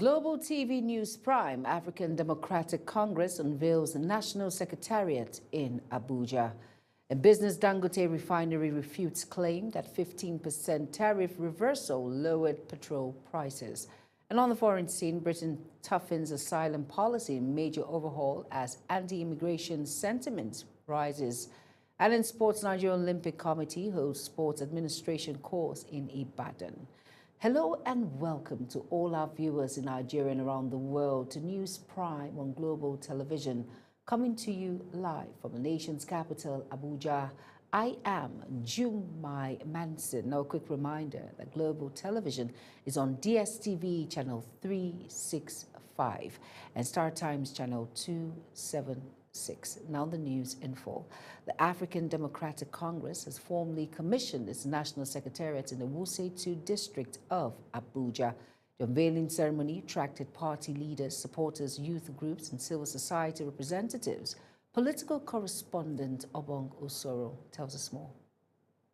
Global TV News Prime, African Democratic Congress unveils the National Secretariat in Abuja. A business Dangote refinery refutes claim that 15% tariff reversal lowered petrol prices. And on the foreign scene, Britain toughens asylum policy in major overhaul as anti-immigration sentiment rises. And in sports, Nigeria Olympic Committee holds sports administration course in Ibadan. Hello and welcome to all our viewers in Nigeria and around the world to News Prime on Global Television, coming to you live from the nation's capital, Abuja. I am Jumai Manson. Now, a quick reminder that Global Television is on DSTV channel 365 and Star Times channel 276. Now the news in full. The African Democratic Congress has formally commissioned its national secretariat in the Wuse 2 district of Abuja. The unveiling ceremony attracted party leaders, supporters, youth groups, and civil society representatives. Political correspondent Obong Usoro tells us more.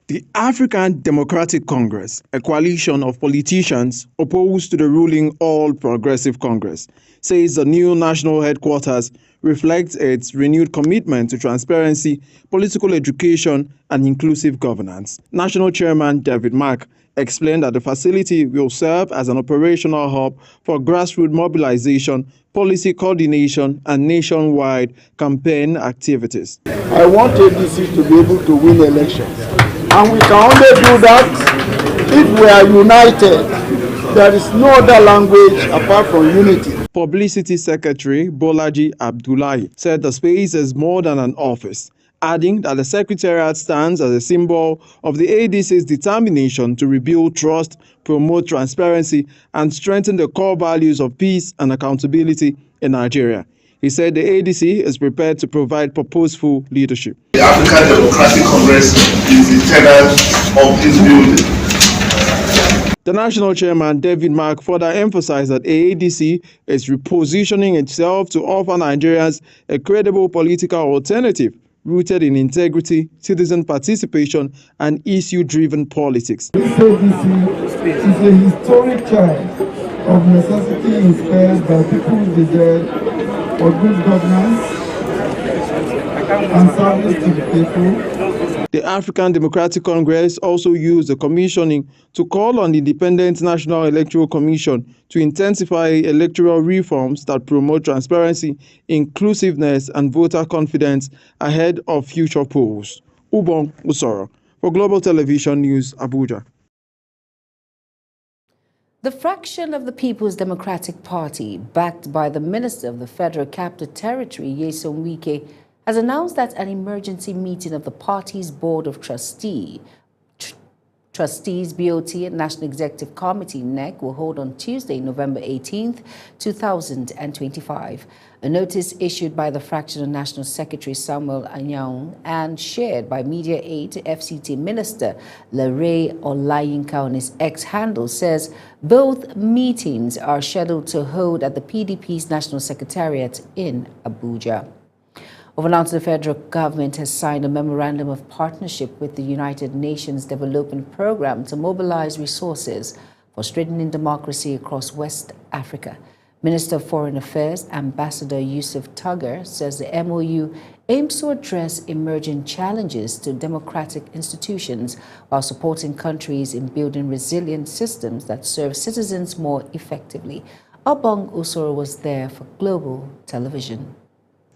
The African Democratic Congress, a coalition of politicians opposed to the ruling All Progressive Congress, says the new national headquarters reflects its renewed commitment to transparency, political education, and inclusive governance. National Chairman David Mark explained that the facility will serve as an operational hub for grassroots mobilization, policy coordination, and nationwide campaign activities. I want ADC to be able to win elections. And we can only do that if we are united. There is no other language apart from unity. Publicity Secretary Bolaji Abdullahi said the space is more than an office, adding that the Secretariat stands as a symbol of the ADC's determination to rebuild trust, promote transparency, and strengthen the core values of peace and accountability in Nigeria. He said the ADC is prepared to provide purposeful leadership. The African Democratic Congress is the tenant of this building. The national chairman, David Mark, further emphasized that AADC is repositioning itself to offer Nigerians a credible political alternative rooted in integrity, citizen participation, and issue-driven politics. This ADC is a historic child of necessity inspired by people's desire for good governance and service to the people. The African Democratic Congress also used the commissioning to call on the Independent National Electoral Commission to intensify electoral reforms that promote transparency, inclusiveness, and voter confidence ahead of future polls. Ubong Usoro for Global Television News, Abuja. The fraction of the People's Democratic Party, backed by the Minister of the Federal Capital Territory, Nyesom Wike, has announced that an emergency meeting of the party's Board of Trustees, BOT, and National Executive Committee, NEC, will hold on Tuesday, November 18th, 2025. A notice issued by the fractional National Secretary Samuel Anyang and shared by media aide to FCT Minister Larry Olayinka on his X handle says both meetings are scheduled to hold at the PDP's National Secretariat in Abuja. Overnight, the federal government has signed a memorandum of partnership with the United Nations Development Programme to mobilize resources for strengthening democracy across West Africa. Minister of Foreign Affairs, Ambassador Yusuf Tugger, says the MOU aims to address emerging challenges to democratic institutions while supporting countries in building resilient systems that serve citizens more effectively. Obong Usoro was there for Global Television.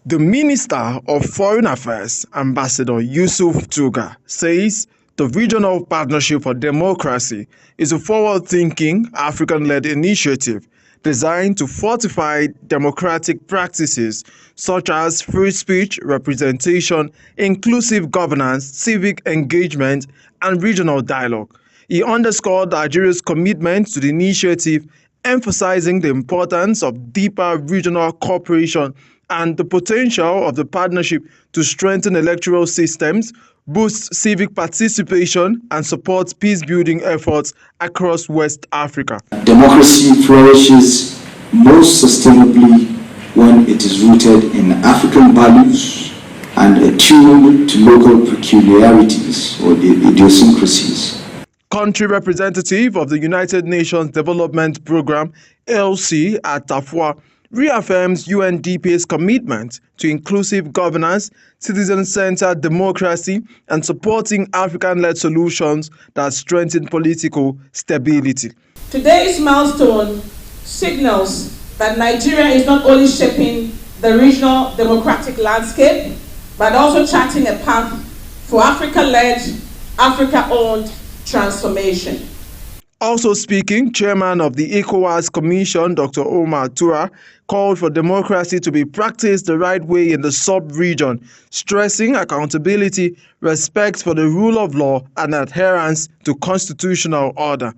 The Minister of Foreign Affairs, Ambassador Yusuf Tugger, says the Regional Partnership for Democracy is a forward-thinking, African-led initiative designed to fortify democratic practices such as free speech, representation, inclusive governance, civic engagement, and regional dialogue. He underscored Nigeria's commitment to the initiative, emphasizing the importance of deeper regional cooperation and the potential of the partnership to strengthen electoral systems, boost civic participation, and support peace-building efforts across West Africa. Democracy flourishes most sustainably when it is rooted in African values and attuned to local peculiarities or idiosyncrasies. Country representative of the United Nations Development Programme, LC, at Tafwa, reaffirms UNDP's commitment to inclusive governance, citizen-centered democracy, and supporting African-led solutions that strengthen political stability. Today's milestone signals that Nigeria is not only shaping the regional democratic landscape, but also charting a path for Africa-led, Africa-owned transformation. Also speaking, Chairman of the ECOWAS Commission, Dr. Omar Tura, called for democracy to be practiced the right way in the sub-region, stressing accountability, respect for the rule of law, and adherence to constitutional order.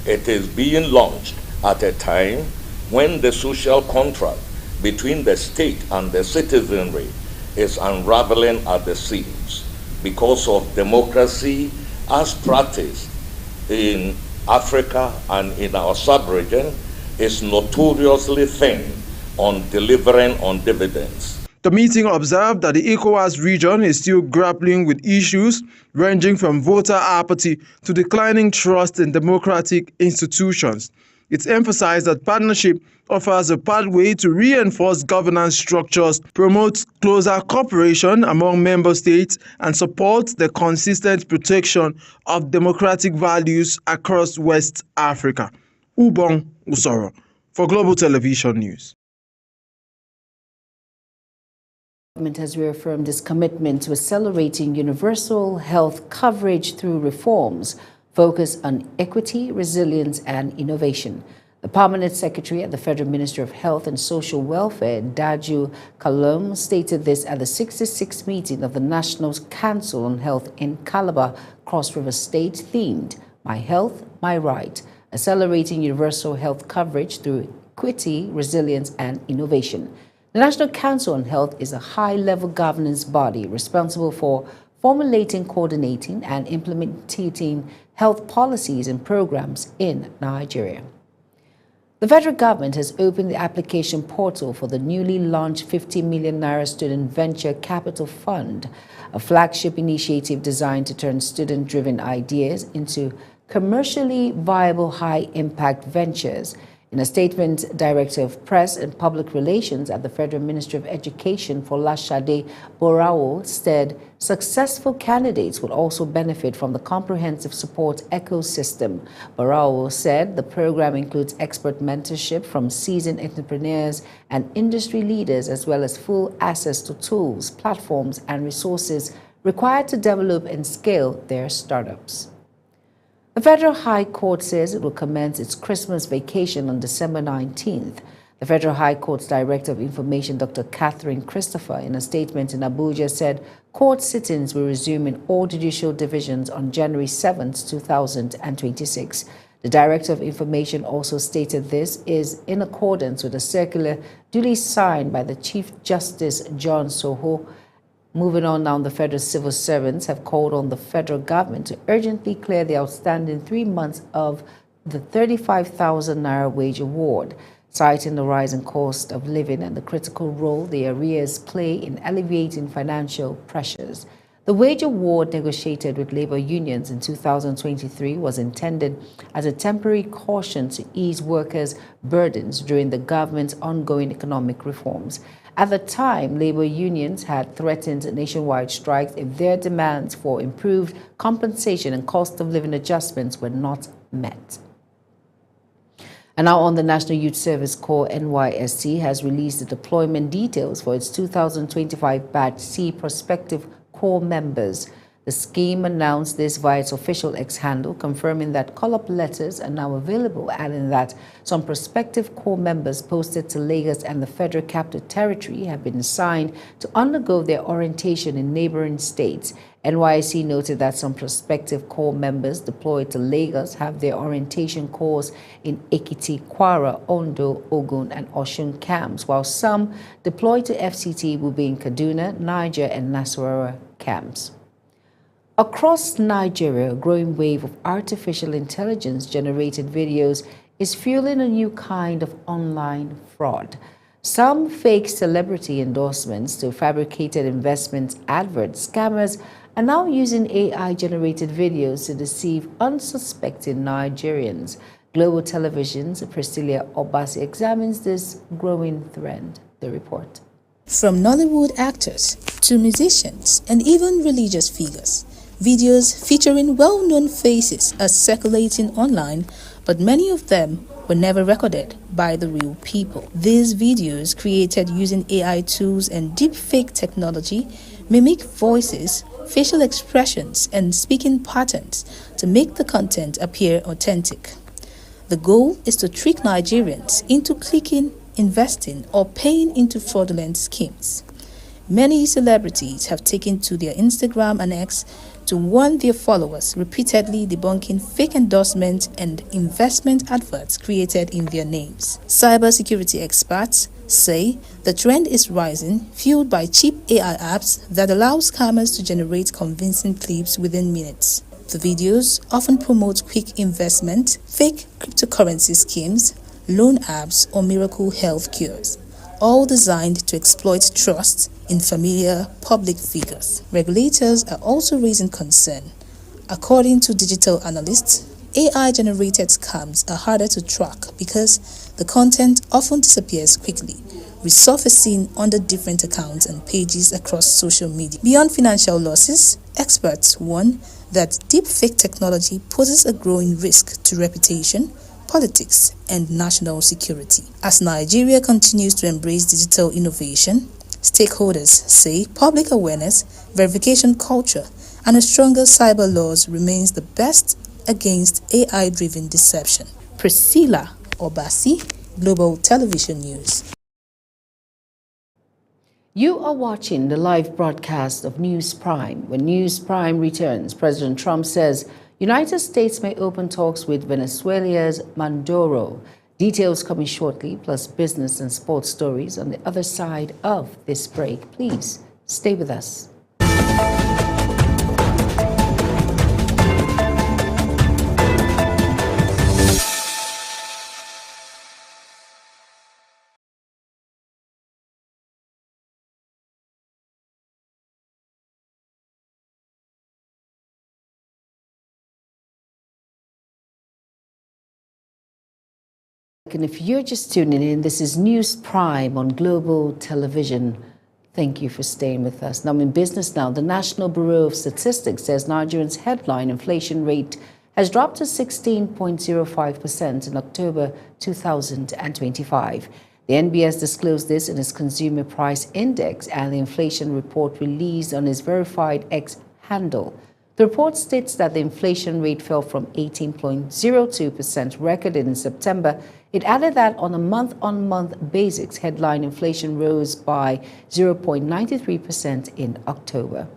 It is being launched at a time when the social contract between the state and the citizenry is unraveling at the seams because of democracy as practiced in Africa and in our sub-region is notoriously thin on delivering on dividends. The meeting observed that the ECOWAS region is still grappling with issues ranging from voter apathy to declining trust in democratic institutions. It emphasized that partnership offers a pathway to reinforce governance structures, promote closer cooperation among member states, and support the consistent protection of democratic values across West Africa. Ubong Usoro for Global Television News. The government has reaffirmed its commitment to accelerating universal health coverage through reforms focused on equity, resilience, and innovation. The Permanent Secretary at the Federal Ministry of Health and Social Welfare, Daju Kalum, stated this at the 66th meeting of the National Council on Health in Calabar, Cross River State, themed My Health, My Right, Accelerating Universal Health Coverage Through Equity, Resilience, and Innovation. The National Council on Health is a high-level governance body responsible for formulating, coordinating, and implementing health policies and programs in Nigeria. The federal government has opened the application portal for the newly launched 50 million naira Student Venture Capital Fund, a flagship initiative designed to turn student-driven ideas into commercially viable high-impact ventures. In a statement, Director of Press and Public Relations at the Federal Ministry of Education, Folashade Borawo, said successful candidates will also benefit from the comprehensive support ecosystem. Borawo said the program includes expert mentorship from seasoned entrepreneurs and industry leaders, as well as full access to tools, platforms, and resources required to develop and scale their startups. The Federal High Court says it will commence its Christmas vacation on December 19th. The Federal High Court's Director of Information, Dr. Catherine Christopher, in a statement in Abuja, said court sittings will resume in all judicial divisions on January 7, 2026. The Director of Information also stated this is in accordance with a circular duly signed by the Chief Justice John Soho. Moving on now, the federal civil servants have called on the federal government to urgently clear the outstanding 3 months of the 35,000 naira wage award, citing the rising cost of living and the critical role the arrears play in alleviating financial pressures. The wage award negotiated with labor unions in 2023 was intended as a temporary caution to ease workers' burdens during the government's ongoing economic reforms. At the time, labor unions had threatened nationwide strikes if their demands for improved compensation and cost of living adjustments were not met. And now on, the National Youth Service Corps, NYSC, has released the deployment details for its 2025 Batch C prospective Corps members. The scheme announced this via its official X handle, confirming that call-up letters are now available, adding that some prospective Corps members posted to Lagos and the Federal Capital Territory have been assigned to undergo their orientation in neighboring states. NYSC noted that some prospective Corps members deployed to Lagos have their orientation course in Ekiti, Kwara, Ondo, Ogun, and Osun camps, while some deployed to FCT will be in Kaduna, Niger, and Nasarawa camps. Across Nigeria, a growing wave of artificial intelligence-generated videos is fueling a new kind of online fraud. Some fake celebrity endorsements to fabricated investment adverts. Scammers are now using AI-generated videos to deceive unsuspecting Nigerians. Global Television's Priscilla Obasi examines this growing trend. The report. From Nollywood actors to musicians and even religious figures, videos featuring well-known faces are circulating online, but many of them were never recorded by the real people. These videos, created using AI tools and deepfake technology, mimic voices, facial expressions, and speaking patterns to make the content appear authentic. The goal is to trick Nigerians into clicking, investing, or paying into fraudulent schemes. Many celebrities have taken to their Instagram and X to warn their followers, repeatedly debunking fake endorsements and investment adverts created in their names. Cybersecurity experts say the trend is rising, fueled by cheap AI apps that allow scammers to generate convincing clips within minutes. The videos often promote quick investment, fake cryptocurrency schemes, loan apps, or miracle health cures, all designed to exploit trust in familiar public figures. Regulators are also raising concern. According to digital analysts, AI-generated scams are harder to track because the content often disappears quickly, resurfacing under different accounts and pages across social media. Beyond financial losses, experts warn that deepfake technology poses a growing risk to reputation, politics, and national security. As Nigeria continues to embrace digital innovation, stakeholders say public awareness, verification culture, and a stronger cyber laws remains the best against AI-driven deception. Priscilla Obasi, Global Television News. You are watching the live broadcast of News Prime. When News Prime returns, President Trump says United States may open talks with Venezuela's Maduro. Details coming shortly, plus business and sports stories on the other side of this break. Please stay with us. And if you're just tuning in, this is News Prime on Global Television. Thank you for staying with us. Now, in business now, the National Bureau of Statistics says Nigeria's headline inflation rate has dropped to 16.05% in October 2025. The NBS disclosed this in its Consumer Price Index and the inflation report released on its verified X handle. The report states that the inflation rate fell from 18.02% recorded in September. It added that on a month-on-month basis, headline inflation rose by 0.93% in October.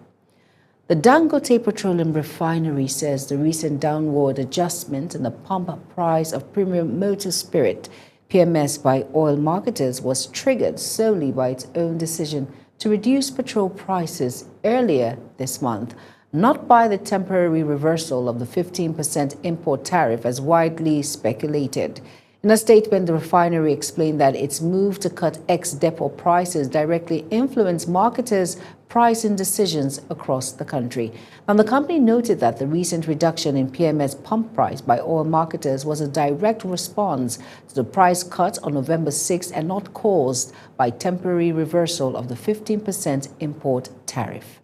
The Dangote Petroleum Refinery says the recent downward adjustment in the pump price of premium motor spirit, PMS, by oil marketers was triggered solely by its own decision to reduce petrol prices earlier this month, not by the temporary reversal of the 15% import tariff as widely speculated. In a statement, the refinery explained that its move to cut ex-depot prices directly influenced marketers' pricing decisions across the country. And the company noted that the recent reduction in PMS pump price by oil marketers was a direct response to the price cut on November 6 and not caused by temporary reversal of the 15% import tariff.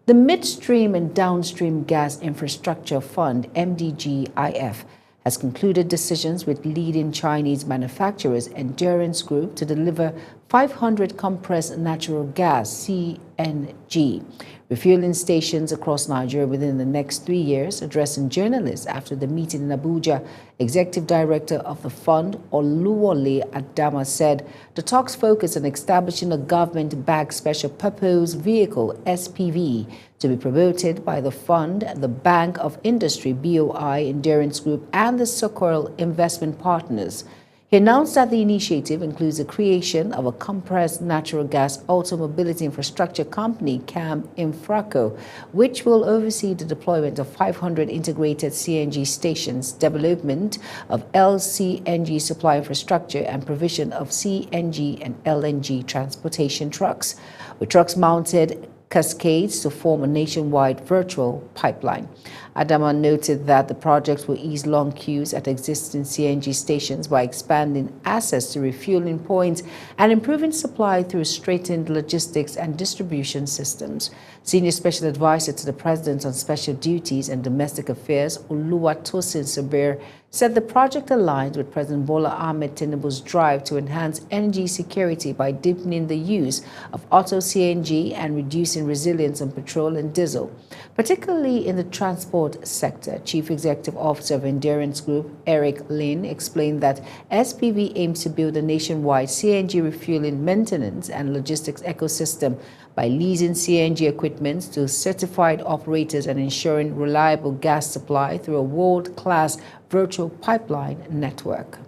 The Midstream and Downstream Gas Infrastructure Fund, MDGIF, has concluded decisions with leading Chinese manufacturers Endurance Group to deliver 500 compressed natural gas (CNG) refueling stations across Nigeria within the next 3 years. Addressing journalists after the meeting in Abuja, Executive Director of the fund, Oluwole Adama, said the talks focus on establishing a government-backed special purpose vehicle (SPV) to be promoted by the fund, the Bank of Industry (BOI), Endurance Group, and the Socorro Investment Partners. He announced that the initiative includes the creation of a compressed natural gas automobility infrastructure company, CAM Infraco, which will oversee the deployment of 500 integrated CNG stations, development of LCNG supply infrastructure, and provision of CNG and LNG transportation trucks, with trucks mounted cascades to form a nationwide virtual pipeline. Adama noted that the project will ease long queues at existing CNG stations by expanding access to refueling points and improving supply through straightened logistics and distribution systems. Senior Special Advisor to the President on Special Duties and Domestic Affairs, Oluwatosin Sabir, said the project aligns with President Bola Ahmed Tinubu's drive to enhance energy security by deepening the use of auto CNG and reducing reliance on petrol and diesel, particularly in the transport sector. Chief Executive Officer of Endurance Group, Eric Lin, explained that SPV aims to build a nationwide CNG refueling maintenance and logistics ecosystem by leasing CNG equipment to certified operators and ensuring reliable gas supply through a world-class virtual pipeline network.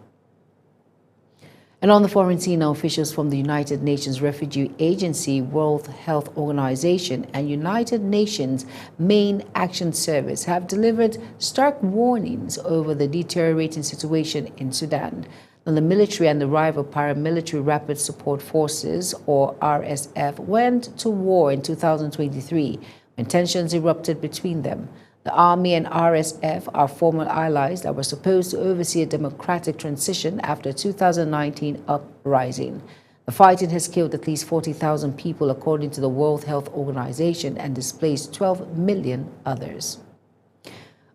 And on the foreign scene, officials from the United Nations Refugee Agency, World Health Organization, and United Nations Main Action Service have delivered stark warnings over the deteriorating situation in Sudan. And the military and the rival paramilitary Rapid Support Forces, or RSF, went to war in 2023 when tensions erupted between them. The Army and RSF are former allies that were supposed to oversee a democratic transition after 2019 uprising. The fighting has killed at least 40,000 people, according to the World Health Organization, and displaced 12 million others.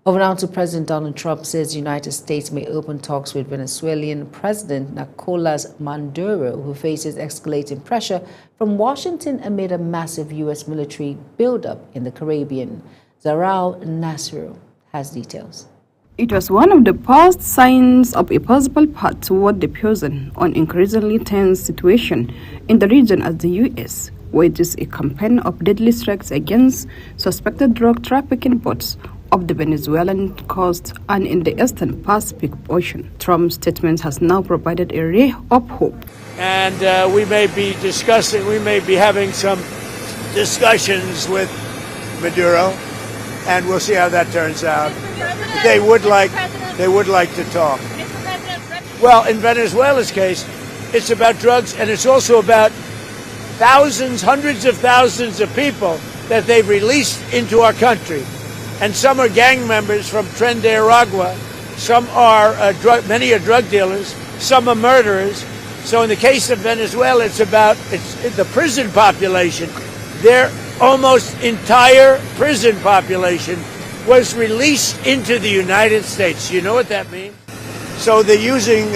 Over now to President Donald Trump says the United States may open talks with Venezuelan President Nicolas Maduro, who faces escalating pressure from Washington amid a massive U.S. military buildup in the Caribbean. Zaral Nasru has details. It was one of the first signs of a possible path toward diffusing an increasingly tense situation in the region as the U.S. wages a campaign of deadly strikes against suspected drug trafficking boats of the Venezuelan coast and in the Eastern Pacific Ocean. Trump's statement has now provided a ray of hope. And we may be having some discussions with Maduro, and we'll see how that turns out. They would like to talk. Well, in Venezuela's case, it's about drugs, and it's also about thousands, hundreds of thousands of people that they've released into our country. And some are gang members from Tren de Aragua, some are many are drug dealers, some are murderers. So in the case of Venezuela, it's the prison population. Their almost entire prison population was released into the United States. You know what that means? So they're using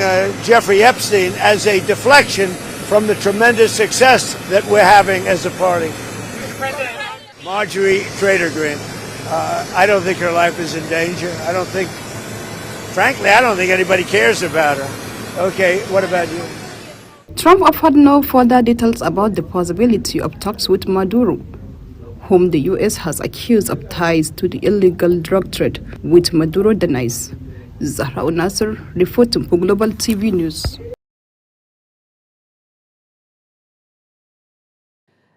Jeffrey Epstein as a deflection from the tremendous success that we're having as a party. Marjorie Taylor Greene. I don't think her life is in danger. Frankly, I don't think anybody cares about her. Okay, what about you? Trump offered no further details about the possibility of talks with Maduro, whom the U.S. has accused of ties to the illegal drug trade, which Maduro denies. Zahra Nasser reporting for Global TV News.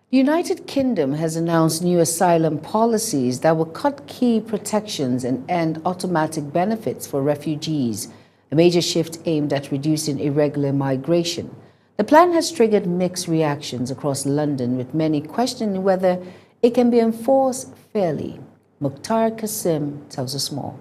The United Kingdom has announced new asylum policies that will cut key protections and end automatic benefits for refugees, a major shift aimed at reducing irregular migration. The plan has triggered mixed reactions across London, with many questioning whether it can be enforced fairly. Mukhtar Qasim tells us more.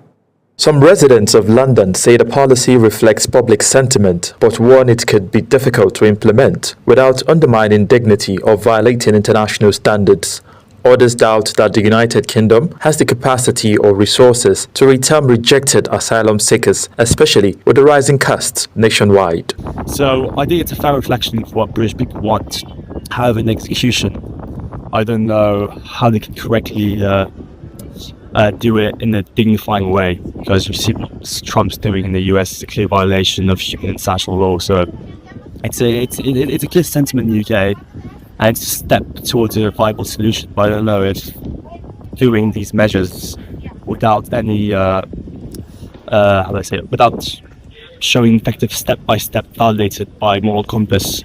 Some residents of London say the policy reflects public sentiment, but warn it could be difficult to implement without undermining dignity or violating international standards. Others doubt that the United Kingdom has the capacity or resources to return rejected asylum seekers, especially with the rising costs nationwide. So I think it's a fair reflection of what British people want out of an execution. I don't know how they can correctly do it in a dignifying way, because you see what Trump's doing in the US is a clear violation of human international law. So it's a clear sentiment in the UK, and it's a step towards a viable solution. But I don't know if doing these measures without any without showing effective step-by-step validated by moral compass.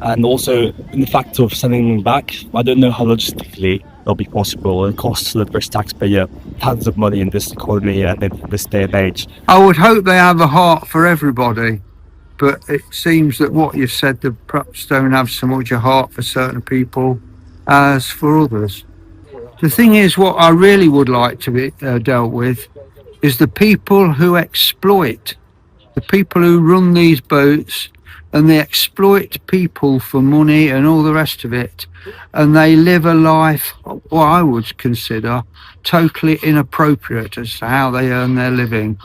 And also in the fact of sending them back, I don't know how logistically it'll be possible. It costs the British taxpayer tons of money in this economy and in this day and age. I would hope they have a heart for everybody, but it seems that what you've said, they perhaps don't have so much a heart for certain people as for others. The thing is, what I really would like to be dealt with is the people who exploit, the people who run these boats, and they exploit people for money and all the rest of it, and they live a life what I would consider totally inappropriate as to how they earn their living.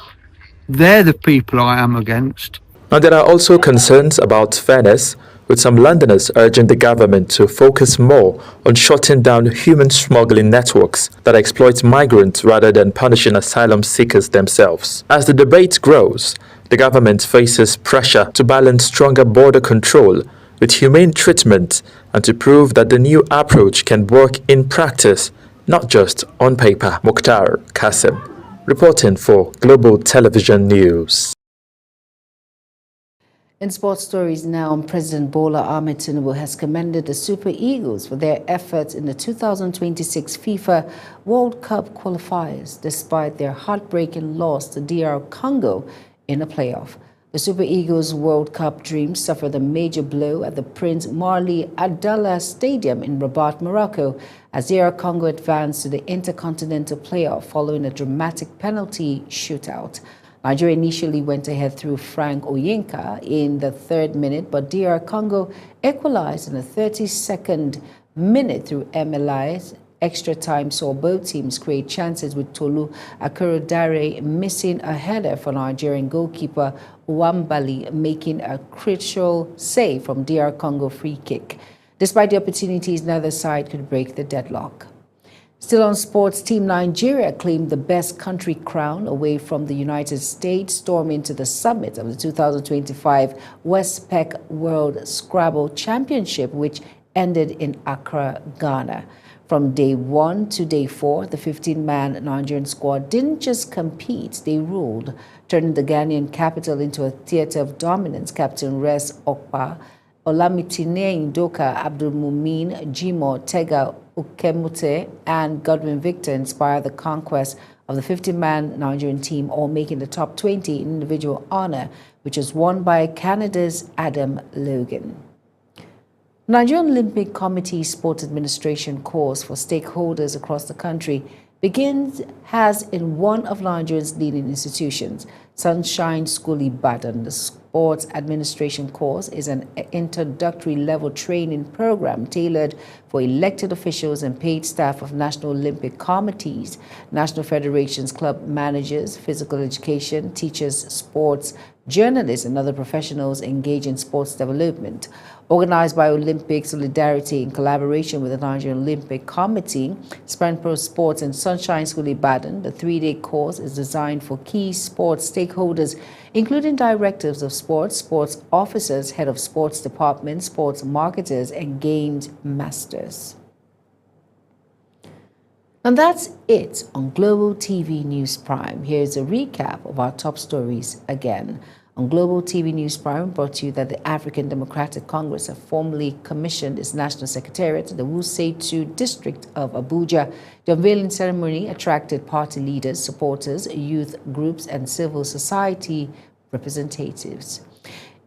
They're the people I am against. Now, there are also concerns about fairness, with some Londoners urging the government to focus more on shutting down human smuggling networks that exploit migrants rather than punishing asylum seekers themselves. As the debate grows, the government faces pressure to balance stronger border control with humane treatment and to prove that the new approach can work in practice, not just on paper. Mukhtar Qasim, reporting for Global Television News. In sports stories now, President Bola Ahmed Tinubu has commended the Super Eagles for their efforts in the 2026 FIFA World Cup qualifiers, despite their heartbreaking loss to DR Congo in a playoff. The Super Eagles' World Cup dreams suffered a major blow at the Prince Marli Abdallah Stadium in Rabat, Morocco, as DR Congo advanced to the Intercontinental Playoff following a dramatic penalty shootout. Nigeria initially went ahead through Frank Oyinka in the 3rd minute, but DR Congo equalized in the 32nd minute through MLI's extra time saw both teams create chances, with Tolu Akorodare missing a header for Nigerian goalkeeper Uwambali making a crucial save from DR Congo free kick. Despite the opportunities, neither side could break the deadlock. Still on sports, Team Nigeria claimed the best country crown away from the United States, storming to the summit of the 2025 Westpac World Scrabble Championship, which ended in Accra, Ghana. From day 1 to day 4, the 15-man Nigerian squad didn't just compete, they ruled, turning the Ghanaian capital into a theater of dominance. Captain Res Okpa, Olamitine Ndoka, Abdul Mumin, Jimo, Tega Ukemute, and Godwin Victor inspired the conquest of the 50-man Nigerian team, all making the top 20 in individual honor, which was won by Canada's Adam Logan. Nigerian Olympic Committee Sports Administration course for stakeholders across the country has in one of Nigeria's leading institutions, Sunshine School Ibadan. The Sports Administration course is an introductory level training program tailored for elected officials and paid staff of National Olympic committees, national federations, club managers, physical education, teachers, sports, journalists, and other professionals engaged in sports development. Organized by Olympic Solidarity in collaboration with the Nigerian Olympic Committee, Spanpro Sports and Sunshine School Ibadan, the 3-day course is designed for key sports stakeholders, including directors of sports, sports officers, head of sports departments, sports marketers, and games masters. And that's it on Global TV News Prime. Here's a recap of our top stories again. On Global TV News Prime, brought to you that the African Democratic Congress have formally commissioned its National Secretariat in the Wuse 2 district of Abuja. The unveiling ceremony attracted party leaders, supporters, youth groups, and civil society representatives.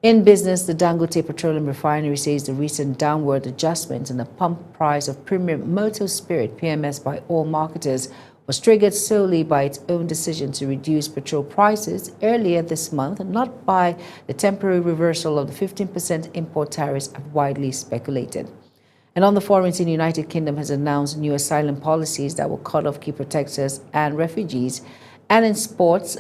In business, the Dangote Petroleum Refinery says the recent downward adjustment in the pump price of premium motor spirit, PMS, by oil marketers was triggered solely by its own decision to reduce petrol prices earlier this month, not by the temporary reversal of the 15% import tariffs as widely speculated. And on the foreign scene, the United Kingdom has announced new asylum policies that will cut off key protectors and refugees. And in sports,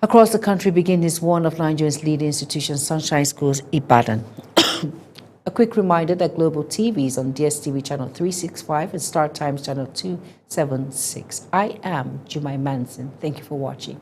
across the country begins one of Nigeria's leading institutions, Sunshine Schools Ibadan. A quick reminder that Global TV is on DSTV channel 365 and Star Times channel 276. I am Jumai Manson. Thank you for watching.